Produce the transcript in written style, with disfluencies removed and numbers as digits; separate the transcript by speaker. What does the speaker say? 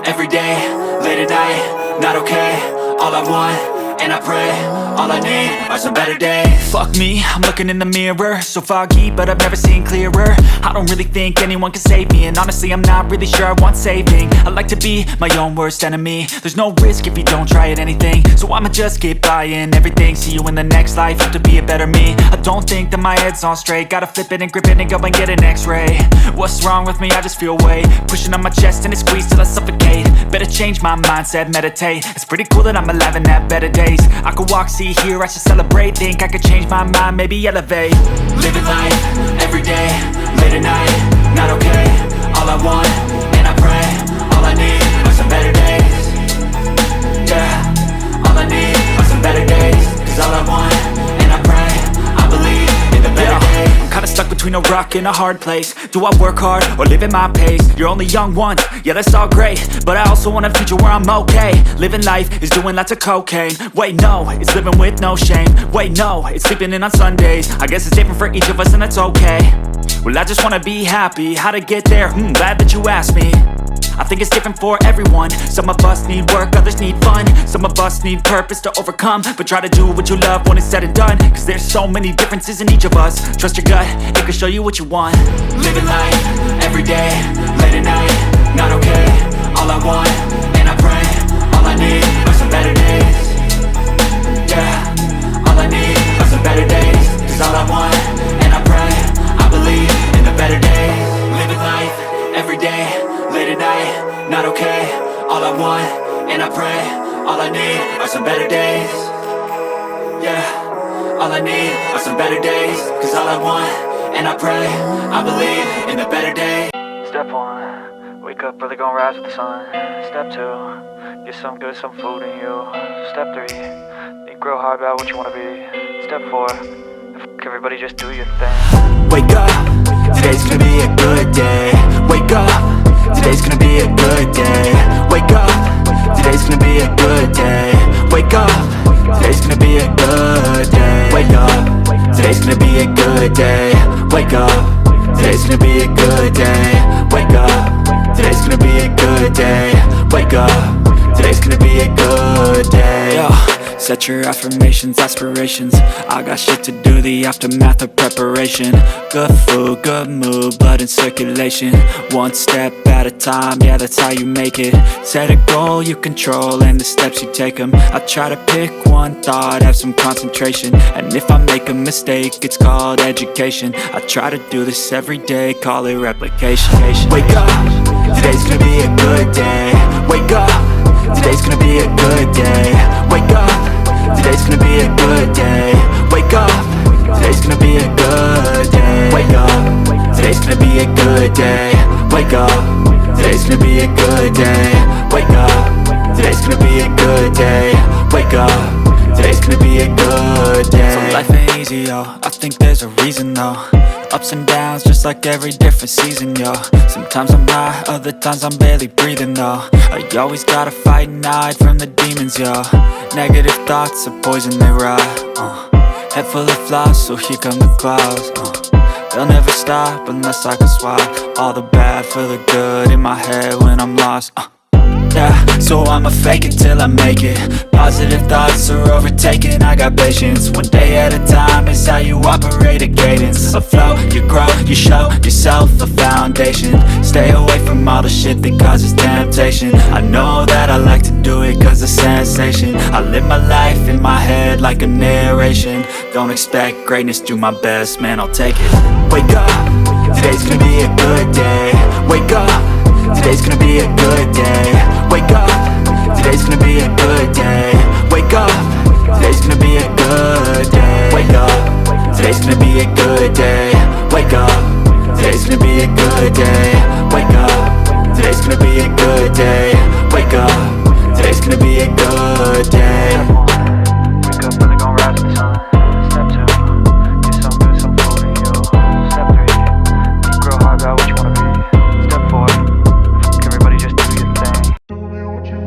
Speaker 1: every day, late at night, not okay. All I want, and I pray, all I need are some better days. Fuck me, I'm looking in the mirror, so foggy, but I've never seen clearer. I don't really think anyone can save me, and honestly I'm not really sure I want saving. I like to be my own worst enemy. There's no risk if you don't try at anything, so I'ma just keep buying everything. See you in the next life, have to be a better me. I don't think that my head's on straight, gotta flip it and grip it and go and get an x-ray. What's wrong with me? I just feel weight pushing on my chest and it squeezes till I suffocate. Better change my mindset, meditate. It's pretty cool that I'm alive and have better days. I could walk, see, hear, I should celebrate. Think I could change my mind, maybe elevate. Living life, every day, late at night, not okay. All I want, and I pray, all I need are some better days. Yeah, all I need are some better days. Cause all I want, and I pray, I believe in the better days. I'm kinda stuck between a rock and a hard place. Do I work hard or live at my pace? You're only young once, yeah that's all great, but I also want a future where I'm okay. Living life is doing lots of cocaine. Wait no, it's living with no shame. Wait no, it's sleeping in on Sundays. I guess it's different for each of us and that's okay. Well I just wanna be happy, how to get there? Glad that you asked me. I think it's different for everyone. Some of us need work, others need fun. Some of us need purpose to overcome. But try to do what you love when it's said and done. Cause there's so many differences in each of us. Trust your gut, it can show you what you want. Living life, every day, late at night, not okay. All I want, and I pray, all I need are some better days. Yeah, all I need are some better days. Cause all I want, and I pray, I believe in the better days. Living life, every day, late at night, not okay. All I want, and I pray, all I need are some better days. Yeah, all I need are some better days. Cause all I want, and I pray, I believe in the better days.
Speaker 2: Step 1, wake up early, gon' rise with the sun. Step 2, get some good, some food in you. Step 3, think real hard about what you wanna be. Step 4, fuck everybody, just do your thing.
Speaker 1: Wake up, today's gonna be a good day. Wake up, today's gonna be a good day. Wake up, today's gonna be a good day. Wake up, today's gonna be a good day. Wake up, today's gonna be a good day. Wake up, today's gonna be a good day. Wake up, today's gonna be a good day. Wake up, today's gonna be a good day. Yo. Set your affirmations, aspirations. I got shit to do, the aftermath of preparation. Good food, good mood, blood in circulation. One step at a time, yeah that's how you make it. Set a goal you control and the steps you take them. I try to pick one thought, have some concentration. And if I make a mistake, it's called education. I try to do this every day, call it replication. Wake up, today's gonna be a good day. Wake up, today's gonna be a good day. Wake up, today's gonna be a good day. Wake up, today's gonna be a good day. Wake up, today's gonna be a good day. Wake up, today's gonna be a good day. Wake up, today's gonna be a good day. Wake up, today's gonna be a good day. So life ain't easy, yo, I think there's a reason though. Ups and downs, just like every different season, yo. Sometimes I'm high, other times I'm barely breathing, though. I always gotta fight and hide from the demons, yo. Negative thoughts are poison, they rot. Head full of flies, so here come the clouds. They'll never stop unless I can swap all the bad for the good in my head when I'm lost. Yeah, so I'ma fake it till I make it. Positive thoughts are overtaken, I got patience. One day at a time is how you operate a cadence. A flow, you grow, you show yourself a foundation. Stay away from all the shit that causes temptation. I know that I like to do it cause it's sensation. I live my life in my head like a narration. Don't expect greatness, do my best, man, I'll take it. Wake up, today's gonna be a good day. Wake up, today's gonna be a good day. Wake up, today's gonna be a good day. Wake up, today's gonna be a good day. Wake up, today's gonna be a good day. Wake up, today's gonna be a good day. Wake up, today's gonna be a good day. Wake up, today's gonna be a good day.
Speaker 2: Wake up early, gon' rise with the sun. Step 2, get some good, some food in you. Step 3, think real hard about what you wanna be. Step 4, fuck everybody, just do your thing.
Speaker 3: Tell me what you